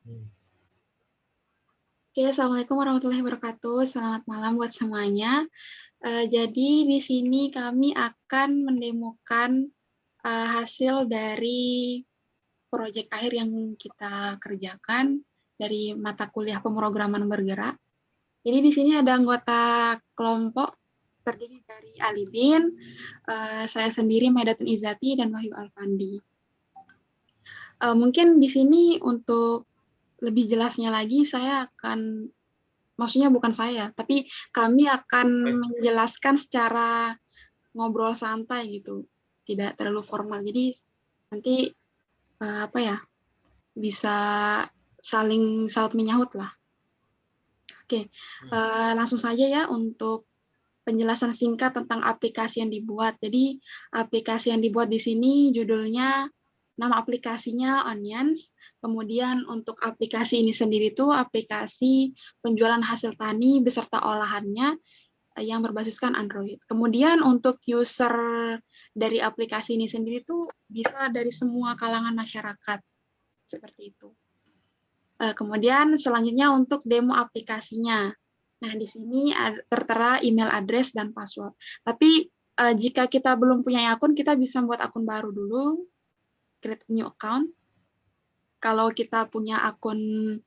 Hmm. Oke, Assalamualaikum warahmatullahi wabarakatuh. Selamat malam buat semuanya. Jadi di sini kami akan mendemokan hasil dari proyek akhir yang kita kerjakan dari mata kuliah pemrograman bergerak. Jadi di sini ada anggota kelompok terdiri dari Alidin, saya sendiri Maidatun Izati, dan Wahyu Alfandi. Mungkin di sini untuk lebih jelasnya lagi saya akan maksudnya bukan saya, tapi kami akan menjelaskan secara ngobrol santai gitu, tidak terlalu formal. Jadi nanti apa ya, bisa saling saut menyahut lah. Oke, langsung saja ya untuk penjelasan singkat tentang aplikasi yang dibuat. Jadi aplikasi yang dibuat di sini judulnya, nama aplikasinya Onions. Kemudian untuk aplikasi ini sendiri itu aplikasi penjualan hasil tani beserta olahannya yang berbasiskan Android. Kemudian untuk user dari aplikasi ini sendiri itu bisa dari semua kalangan masyarakat, seperti itu. Kemudian selanjutnya untuk demo aplikasinya. Nah, di sini tertera email address dan password. Tapi jika kita belum punya akun, kita bisa buat akun baru dulu, create new account. Kalau kita punya akun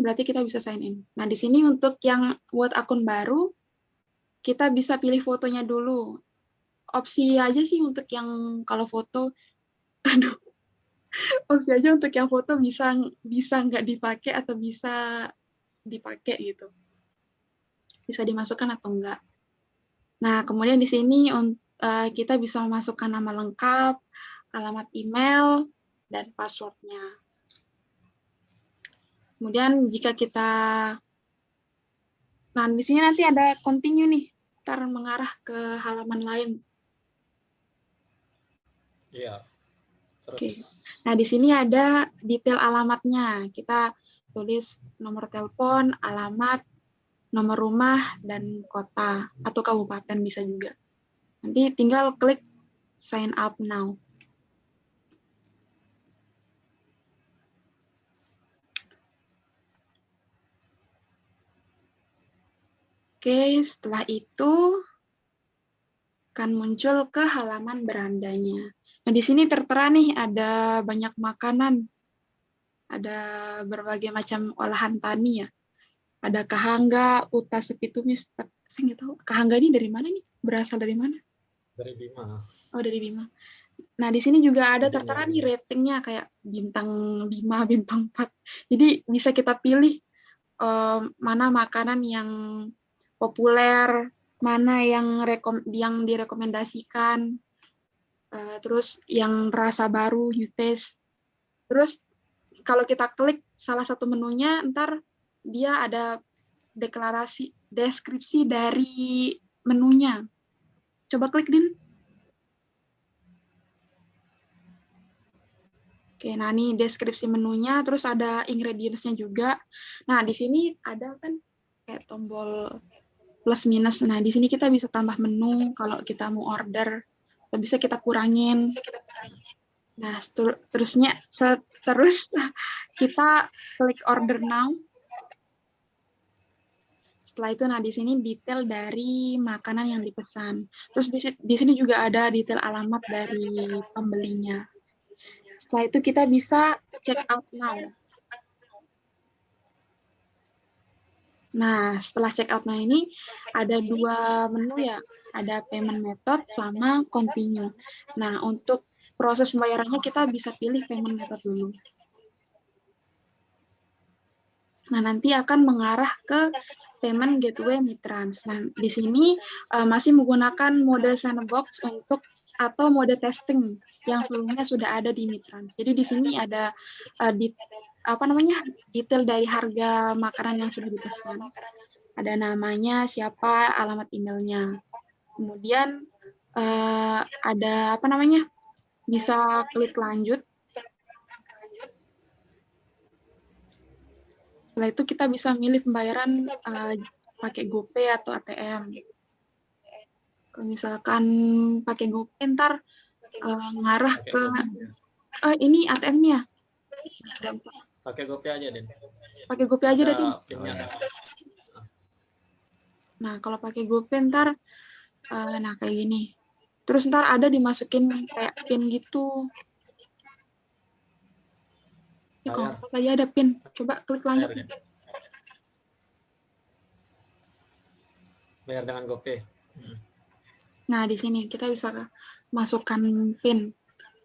berarti kita bisa sign in. Nah, di sini untuk yang buat akun baru, kita bisa pilih fotonya dulu. Opsi aja sih untuk yang kalau foto, aduh, opsi aja untuk yang foto bisa nggak dipakai atau bisa dipakai gitu. Bisa dimasukkan atau enggak. Nah, kemudian di sini kita bisa memasukkan nama lengkap, alamat email, dan passwordnya. Kemudian jika kita, nah di sini nanti ada continue nih, ntar mengarah ke halaman lain. Iya. Oke. Terus. Nah, di sini ada detail alamatnya. Kita tulis nomor telepon, alamat, nomor rumah, dan kota atau kabupaten bisa juga. Nanti tinggal klik sign up now. Oke, setelah itu akan muncul ke halaman berandanya. Nah, di sini tertera nih ada banyak makanan, ada berbagai macam olahan tani ya. Ada kahangga, uta sepi tumis. Saya nggak tahu kahangga ini dari mana nih? Berasal dari mana? Dari Bima. Oh, dari Bima. Nah, di sini juga ada Jadi tertera nyari. nih ratingnya kayak bintang 5, bintang 4. Jadi bisa kita pilih mana makanan yang populer, mana yang direkomendasikan, terus yang rasa baru, you taste. Terus kalau kita klik salah satu menunya, ntar dia ada deskripsi dari menunya. Coba klik, Din. Oke, nah ini deskripsi menunya, terus ada ingredients-nya juga. Nah, di sini ada kan kayak tombol plus minus. Nah, di sini kita bisa tambah menu kalau kita mau order, atau bisa kita kurangin. Nah, terus kita klik order now. Setelah itu, nah di sini detail dari makanan yang dipesan. Terus di sini juga ada detail alamat dari pembelinya. Setelah itu kita bisa check out now. Nah, setelah check out now ini ada dua menu ya, ada payment method sama continue. Nah, untuk proses pembayarannya kita bisa pilih payment method dulu. Nah, nanti akan mengarah ke payment gateway Mitrans. Nah, di sini masih menggunakan mode sandbox atau mode testing yang sebelumnya sudah ada di Mitrans. Jadi di sini ada detail dari harga makanan yang sudah dipesan. Ada namanya, siapa, alamat emailnya. Kemudian ada bisa klik lanjut. Setelah itu kita bisa milih pembayaran pakai GoPay atau ATM. Kalau misalkan pakai GoPay, ntar ngarah ke ini ATM-nya. Pakai GoPay aja, Den. Pakai GoPay aja dah, Din. Ada pinnya sama. Nah, kalau pakai GoPay ntar, nah kayak gini. Terus ntar ada dimasukin kayak pin gitu. Ya, kalau Bayar, nggak salah tadi ada pin. Coba klik lanjut. bayar, Den. Bayar dengan GoPay. Nah, di sini kita bisa masukkan pin.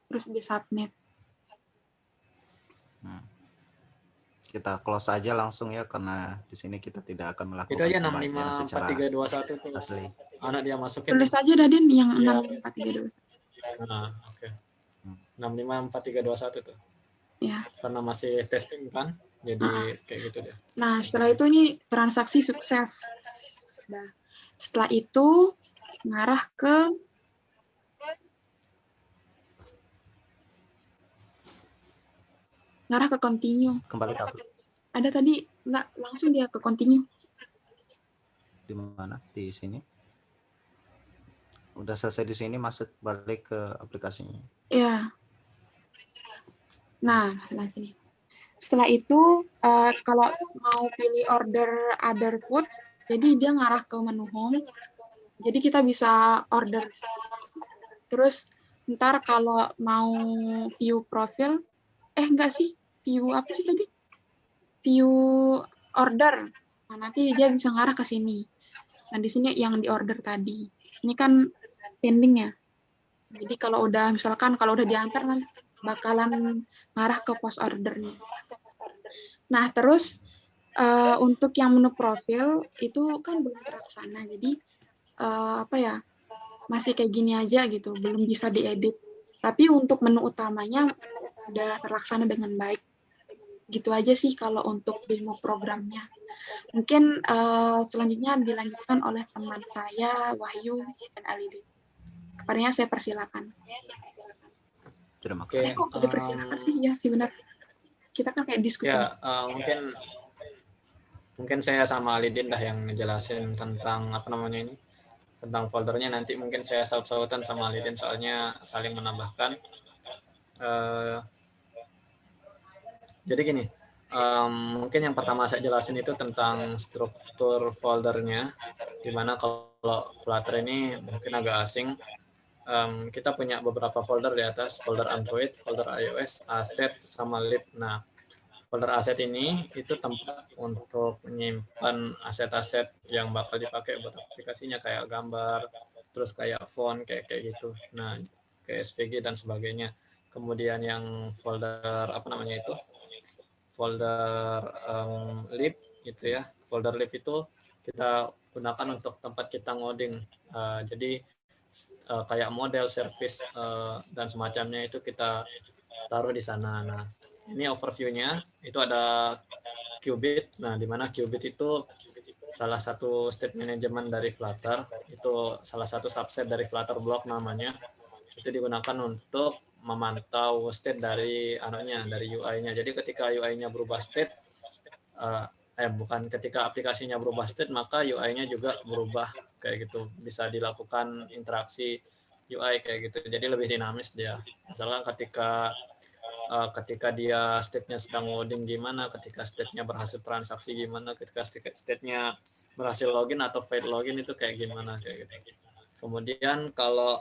Terus di submit. Kita close aja langsung ya, karena di sini kita tidak akan Itu melakukan aja pembayaran secara 654321 tuh. asli. Anak dia masukin. Tulis aja dah, Din, yang Ya. 65321. Nah, oke. 654321 tuh. Ya. Karena masih testing kan, jadi kayak gitu deh. Nah, setelah itu ini transaksi sukses. Nah, setelah itu ngarah ke continue. Kembali ke Ada tadi enggak, langsung dia ke continue. di mana? Di sini. Udah selesai di sini, masuk balik ke aplikasinya. Ya. Nah, sini. Setelah itu kalau mau pilih order other foods, jadi dia ngarah ke menu home. Jadi kita bisa order. Terus ntar kalau mau view profil, enggak sih, view apa sih tadi? View order. Nah, nanti dia bisa ngarah ke sini. Nah, di sini yang di order tadi. Ini kan pending ya. Jadi kalau udah misalkan kalau udah diantar nanti bakalan ngarah ke post ordernya. Nah, terus untuk yang menu profil itu kan belum terlaksana. Jadi apa ya? Masih kayak gini aja gitu, belum bisa diedit. Tapi untuk menu utamanya udah terlaksana dengan baik. Gitu aja sih kalau untuk demo programnya. Mungkin selanjutnya dilanjutkan oleh teman saya, Wahyu dan Alidi. Kepadanya saya persilakan. Terima Oke, kasih. Kok dipersilakan sih? Ya sih benar. Kita kan kayak diskusi. Ya, mungkin saya sama Alidin dah yang ngejelasin tentang apa namanya ini, tentang foldernya. Nanti mungkin saya saut-sautan sama Alidin soalnya saling menambahkan. Jadi gini, mungkin yang pertama saya jelasin itu tentang struktur foldernya, dimana kalau Flutter ini mungkin agak asing. Kita punya beberapa folder di atas, folder Android, folder iOS, asset, sama lib. Nah, folder aset ini itu tempat untuk menyimpan aset-aset yang bakal dipakai buat aplikasinya, kayak gambar, terus kayak font, kayak gitu. Nah, kayak SVG dan sebagainya. Kemudian yang folder apa namanya itu, folder lib gitu ya. Folder lib itu kita gunakan untuk tempat kita ngoding. Jadi kayak model, service dan semacamnya itu kita taruh di sana. Nah, ini overview-nya. Itu ada Qubit. Nah, di mana Qubit itu salah satu state management dari Flutter. Itu salah satu subset dari Flutter Block namanya. Itu digunakan untuk memantau state dari dari UI-nya. Jadi ketika UI-nya berubah state, bukan ketika aplikasinya berubah state, maka UI-nya juga berubah kayak gitu. Bisa dilakukan interaksi UI kayak gitu. Jadi lebih dinamis dia. Misalkan ketika dia state-nya sedang loading gimana, ketika state-nya berhasil transaksi gimana, ketika state-nya berhasil login atau failed login itu kayak gimana kayak gitu. Kemudian kalau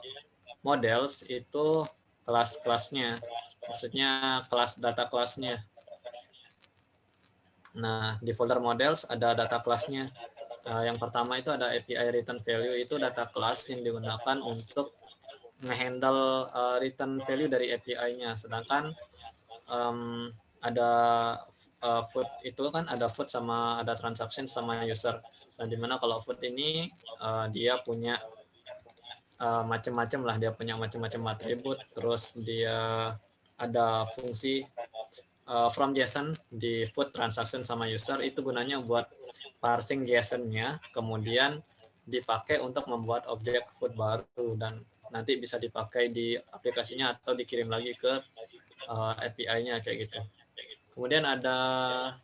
models itu kelas-kelasnya, maksudnya kelas data kelasnya. Nah, di folder models ada data kelasnya. Yang pertama itu ada API return value, itu data kelas yang digunakan untuk ngehandle return value dari API-nya. Sedangkan ada food itu kan ada food sama ada transaction sama user. Nah, dimana kalau food ini dia punya macam-macam lah, dia punya macam-macam atribut, terus dia ada fungsi from JSON di food transaction sama user, itu gunanya buat parsing JSON-nya, kemudian dipakai untuk membuat objek food baru dan nanti bisa dipakai di aplikasinya atau dikirim lagi ke API-nya kayak gitu. Kemudian ada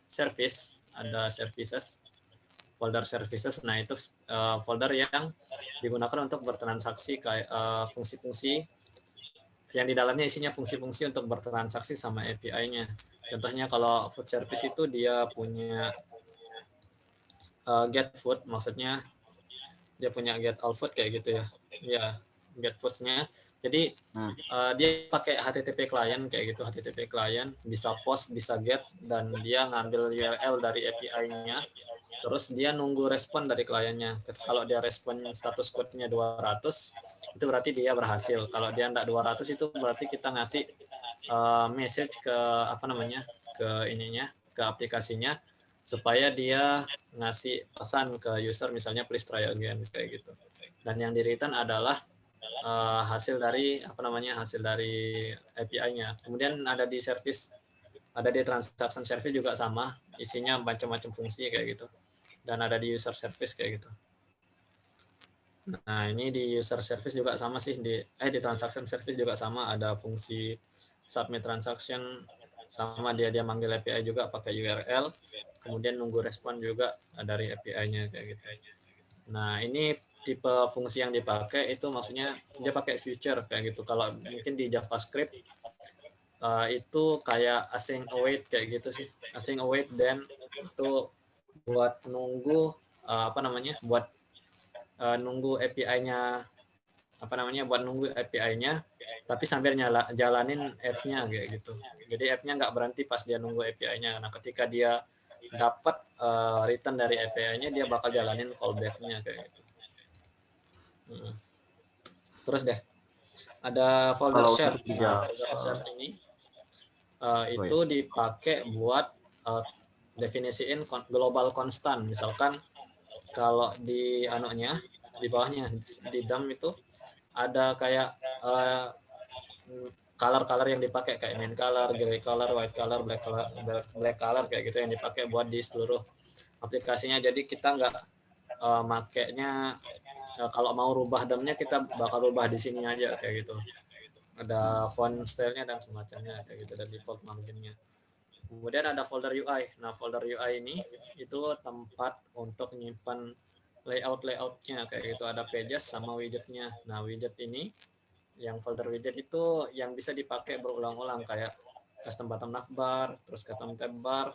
service, ada services, folder services. Nah, itu folder yang digunakan untuk bertransaksi kayak fungsi-fungsi yang di dalamnya isinya fungsi-fungsi untuk bertransaksi sama API-nya. Contohnya kalau food service itu dia punya get food, maksudnya dia punya get all food kayak gitu ya. Ya, get foods-nya. Jadi dia pakai HTTP client kayak gitu, HTTP client bisa post, bisa get, dan dia ngambil URL dari API-nya. Terus dia nunggu respon dari kliennya. Kalau dia respon status code-nya 200, itu berarti dia berhasil. Kalau dia enggak 200, itu berarti kita ngasih message ke apa namanya? Ke ininya, ke aplikasinya supaya dia ngasih pesan ke user misalnya please try again kayak gitu. Dan yang di return adalah hasil dari apa namanya? Hasil dari API-nya. Kemudian ada di service, ada di transaction service juga sama, isinya macam-macam fungsi kayak gitu. Dan ada di user service kayak gitu. Nah, ini di user service juga sama sih, di transaction service juga sama, ada fungsi submit transaction, sama dia manggil API juga pakai URL, kemudian nunggu respon juga dari API-nya kayak gitu. Nah, ini tipe fungsi yang dipakai itu maksudnya dia pakai future kayak gitu. Kalau mungkin di JavaScript itu kayak async await kayak gitu sih. Async await dan itu buat nunggu apa namanya? Buat nunggu API-nya apa namanya? Buat nunggu API-nya tapi sambil jalanin app-nya kayak gitu. Jadi app-nya nggak berhenti pas dia nunggu API-nya. Nah, ketika dia dapat return dari API-nya, dia bakal jalanin callback-nya kayak gitu. Terus deh, ada folder Kalau share. untuk Nah, folder share ini itu dipakai buat definisiin global constant. Misalkan kalau di anunya, di bawahnya, di DOM itu ada kayak color-color yang dipakai kayak main color, gray color, white color, black color kayak gitu yang dipakai buat di seluruh aplikasinya. Jadi kita nggak makainya kalau mau rubah DOM-nya kita bakal rubah di sini aja kayak gitu. Ada font style-nya dan semacamnya kayak gitu, dan default margin-nya. Kemudian ada folder UI. Nah, folder UI ini itu tempat untuk nyimpan layout-nya kayak gitu, ada pages sama widgetnya. Nah, widget ini, yang folder widget itu yang bisa dipakai berulang-ulang kayak custom button navbar, terus custom tab bar,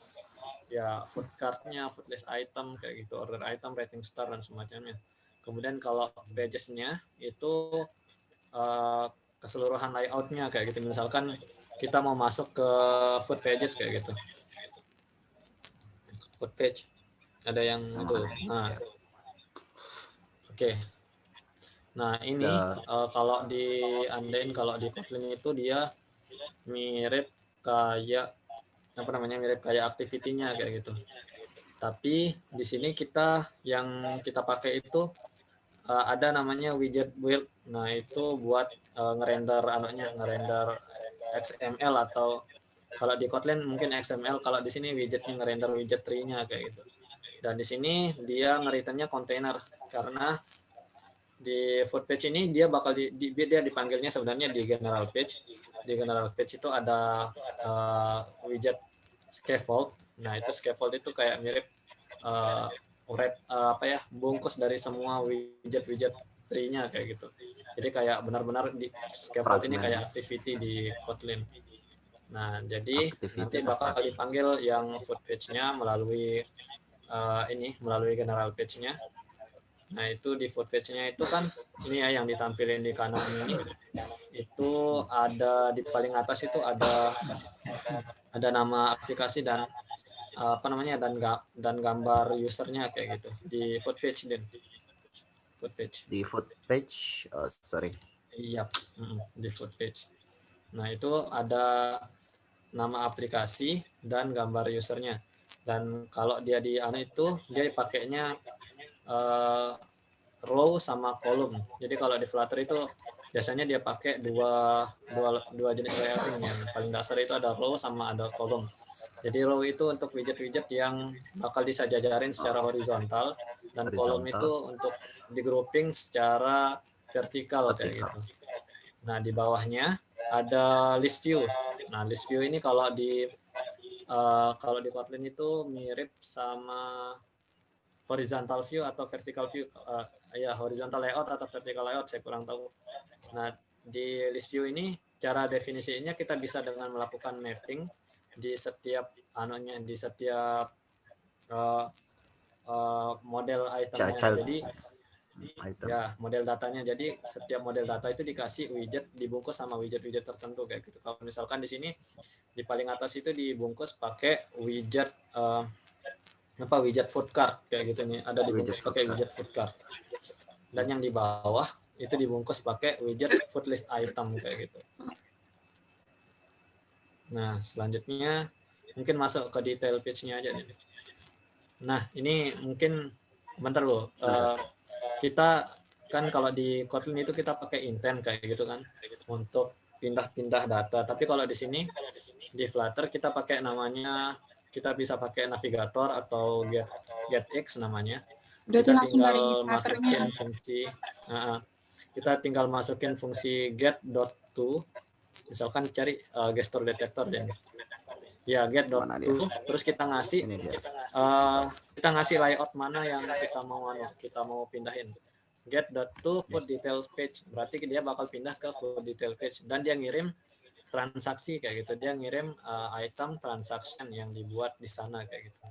ya food card-nya, food list item kayak gitu, order item, rating star dan semacamnya. Kemudian kalau pages-nya itu keseluruhan layout-nya kayak gitu. Misalkan kita mau masuk ke food pages kayak gitu. Food page. Ada yang itu. Nah, oke. Nah, ini kalau kalau di Kotlin itu dia mirip kayak apa namanya? Mirip kayak activity-nya kayak gitu. Tapi di sini yang kita pakai itu ada namanya widget build. Nah, itu buat ngerender XML, atau kalau di Kotlin mungkin XML, kalau di sini widgetnya ngerender widget tree-nya kayak gitu. Dan di sini dia nge-return-nya kontainer, karena di food page ini dia bakal dia dipanggilnya sebenarnya di general page. Di general page itu ada widget scaffold. Nah, itu scaffold itu kayak mirip bungkus dari semua widget tree-nya kayak gitu. Jadi kayak benar-benar di scaffold ini kayak activity di Kotlin. Nah, jadi nanti bakal dipanggil yang food page-nya melalui melalui general page-nya. Nah, itu di food page-nya itu kan ini ya yang ditampilin di kanan ini. Itu ada di paling atas itu ada nama aplikasi dan apa namanya dan gambar usernya kayak gitu di food page di food page sorry. Iya, di food page. Nah, itu ada nama aplikasi dan gambar usernya. Dan kalau dia di itu dia pakainya row sama column. Jadi kalau di Flutter itu biasanya dia pakai dua jenis layouting. Yang paling dasar itu ada row sama ada column. Jadi row itu untuk widget-widget yang bakal disajajarin secara horizontal, dan column itu untuk di grouping secara vertikal kayak gitu. Nah, di bawahnya ada list view. Nah, list view ini kalau di Kotlin itu mirip sama horizontal view atau vertical view. Horizontal layout atau vertical layout saya kurang tahu. Nah, di list view ini cara definisinya kita bisa dengan melakukan mapping di setiap di setiap model itemnya. Jadi item. ya model datanya. Jadi setiap model data itu dikasih widget, dibungkus sama widget-widget tertentu kayak gitu. Kalau misalkan di sini di paling atas itu dibungkus pakai widget widget food card kayak gitu nih. Ada dibungkus pakai widget food card. Dan yang di bawah itu dibungkus pakai widget food list item kayak gitu. Nah, selanjutnya mungkin masuk ke detail page-nya aja nih. Nah, ini mungkin bentar loh. Kita kan kalau di Kotlin itu kita pakai intent kayak gitu kan untuk pindah-pindah data. Tapi kalau di sini di Flutter kita pakai namanya, kita bisa pakai navigator atau getX namanya. Berarti Kita langsung dari tinggal Flutternya. masukin fungsi get.to, misalkan cari gesture detector deh. Ya, get.to, terus kita ngasih layout mana yang kita mau pindahin. Get.to food details page, berarti dia bakal pindah ke food detail page, dan dia ngirim transaksi kayak gitu. Dia ngirim item transaction yang dibuat di sana kayak gitu.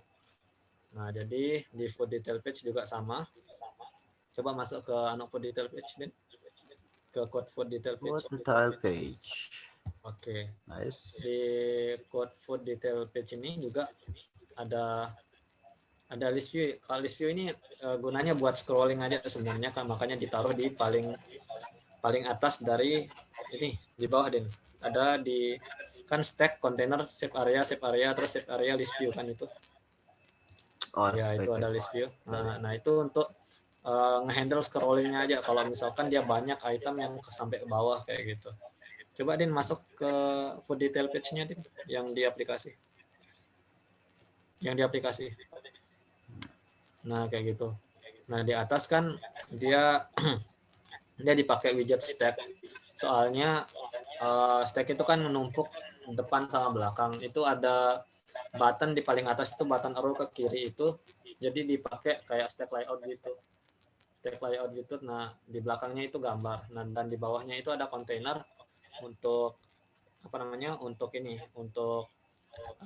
Nah, jadi di food detail page juga sama. Coba masuk ke food detail page, Din. Ke code food detail page. Oke. Nice. Di code food detail page ini juga ada list view. Kalau list view ini gunanya buat scrolling aja sebenarnya kan, makanya ditaruh di paling atas dari ini di bawah, Den. Ada di kan stack container save area terus save area list view kan itu. Ya, itu ada list view. Nah itu untuk ngehandle scrollingnya aja kalau misalkan dia banyak item yang sampai ke bawah kayak gitu. Coba Din masuk ke food detail page-nya, Din, yang di aplikasi. Nah, kayak gitu. Nah, di atas kan dia dipakai widget stack. Soalnya stack itu kan menumpuk depan sama belakang. Itu ada button di paling atas, itu button arrow ke kiri itu. Jadi dipakai kayak stack layout gitu. Nah, di belakangnya itu gambar. Nah, dan di bawahnya itu ada kontainer untuk untuk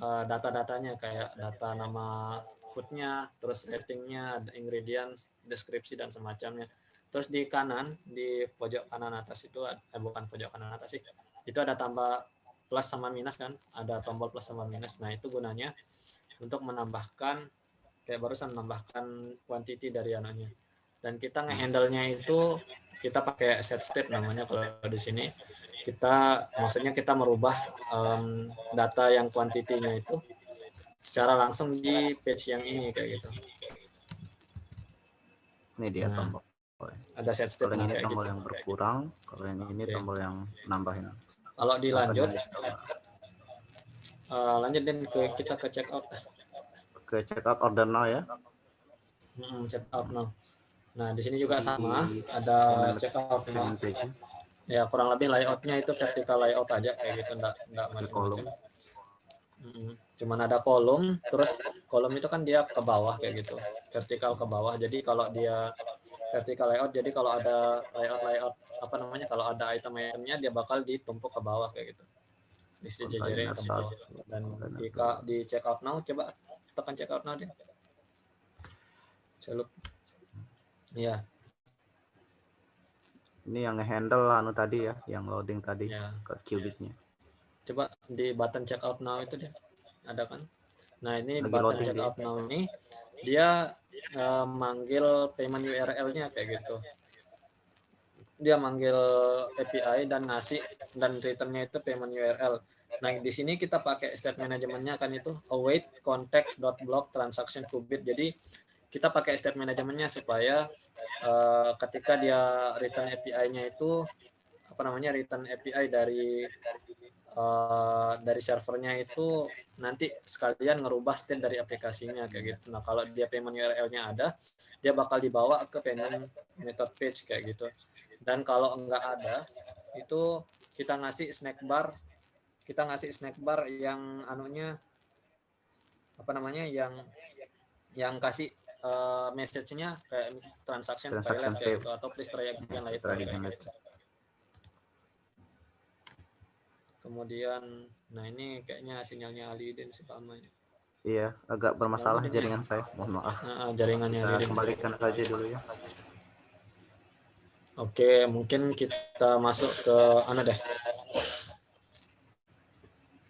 data-datanya, kayak data nama foodnya, terus ratingnya, ingredients, deskripsi dan semacamnya. Terus di pojok kanan atas itu bukan pojok kanan atas sih, itu ada tambah plus sama minus kan, ada tombol plus sama minus. Nah, itu gunanya untuk menambahkan, kayak barusan menambahkan quantity dari anunya. Dan kita ngehandle-nya itu kita pakai set state namanya. Kalau di sini maksudnya kita merubah data yang kuantitinya itu secara langsung di page yang ini kayak gitu. Ini dia tombol. Ada set state. Kalau yang ini tombol yang berkurang, kalau yang ini tombol yang nambahin. Kalau dilanjut, lanjut dan kita ke check out. Ke check out order now ya. Check out now. Nah, di sini juga sama, ada check out now. Ya, kurang lebih layoutnya itu vertical layout aja kayak gitu, enggak macam-macam. Cuman ada kolom, terus kolom itu kan dia ke bawah kayak gitu, vertikal ke bawah. Jadi kalau dia vertical layout, jadi kalau ada layout kalau ada item-itemnya dia bakal ditumpuk ke bawah kayak gitu, disejajarin ke bawah. Dan di check out now, coba tekan check out now deh. Celup. Ya. Ini yang handle tadi ya, yang loading tadi ya, ke qubitnya. Coba di button check out now itu deh, ada kan? Nah, ini button check out now ini dia manggil payment URL-nya kayak gitu. Dia manggil API dan return-nya itu payment URL. Nah, di sini kita pakai state manajemennya kan itu await context.block transaction qubit. Jadi kita pakai state manajemennya supaya ketika dia return API-nya itu return API dari servernya itu nanti sekalian ngerubah state dari aplikasinya kayak gitu. Nah, kalau dia payment URL-nya ada, dia bakal dibawa ke payment method page kayak gitu. Dan kalau enggak ada, itu kita ngasih snack bar yang yang kasih message-nya kayak transaction failed kayak gitu, atau please try again later kayak gitu. kemudian nah ini kayaknya sinyalnya Alidin sih Pak Amai. Iya, agak bermasalah Alidin ya. jaringan saya. Mohon maaf. Jaringannya Kita Alidin. kembalikan saja dulu ya. Oke, mungkin kita masuk ke deh.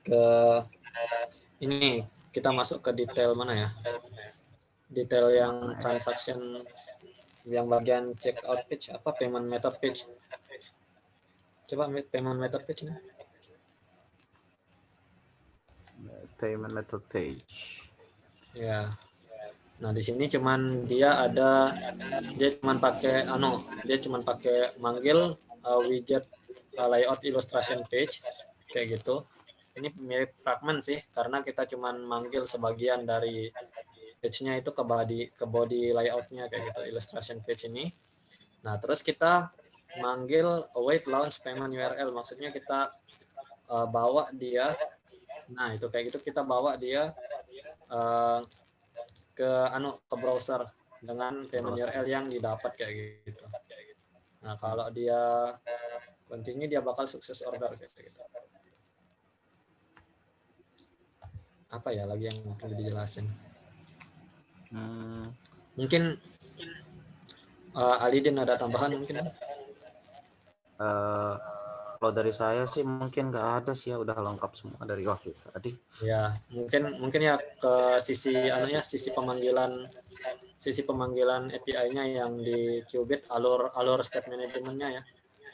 Ke ini kita masuk ke detail mana ya? Detail yang transaction yang bagian check out page apa payment method page. Coba payment method page nih. Payment method page. Ya. Nah, di sini cuman dia cuman pakai dia cuman pakai manggil widget layout illustration page kayak gitu. Ini mirip fragment sih karena kita cuman manggil sebagian dari page-nya itu ke body layout-nya kayak gitu, illustration page ini. Nah, terus kita manggil await launch payment URL, maksudnya kita bawa dia. Nah, itu kayak gitu kita bawa dia ke browser dengan payment URL yang didapat kayak gitu. Nah, kalau dia continue dia bakal sukses order kayak gitu. Apa ya lagi yang perlu dijelasin? Mungkin Alidin ada tambahan mungkin? Kalau dari saya sih mungkin nggak ada sih ya, udah lengkap semua dari waktu tadi. Ya, mungkin ya ke sisi sisi pemanggilan API-nya yang di Qubit alur step manajemennya ya.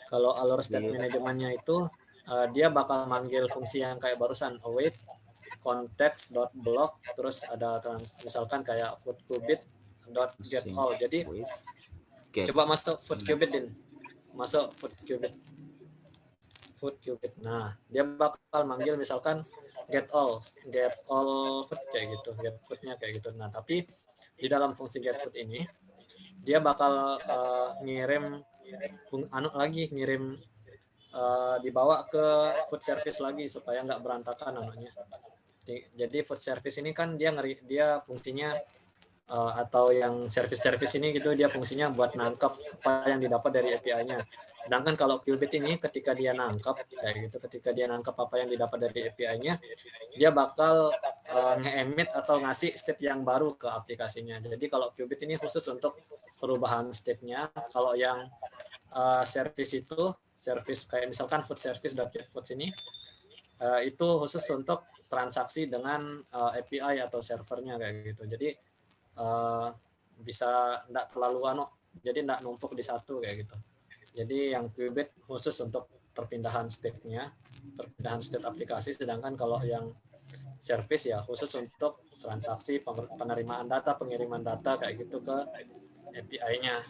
Kalau alur step manajemennya itu dia bakal manggil fungsi yang kayak barusan await context.block terus ada misalkan kayak foodqubit.getAll. Jadi coba masuk foodqubit din. Masuk foodqubit. Nah, dia bakal manggil misalkan get all food kayak gitu, get foodnya kayak gitu. Nah, tapi di dalam fungsi get food ini dia bakal ngirim dibawa ke food service lagi supaya nggak berantakan anunya. Jadi food service ini kan dia fungsinya atau yang service ini gitu dia fungsinya buat nangkap apa yang didapat dari API-nya. Sedangkan kalau Qubit ini ketika dia nangkap apa yang didapat dari API-nya, dia bakal nge-emit atau ngasih state yang baru ke aplikasinya. Jadi kalau Qubit ini khusus untuk perubahan state-nya. Kalau yang service kayak misalkan food service.getfoods ini itu khusus untuk transaksi dengan API atau servernya kayak gitu. Jadi bisa enggak terlalu jadi enggak numpuk di satu kayak gitu. Jadi yang Qubit khusus untuk perpindahan state aplikasi, sedangkan kalau yang service ya khusus untuk transaksi penerimaan data, pengiriman data kayak gitu ke API-nya.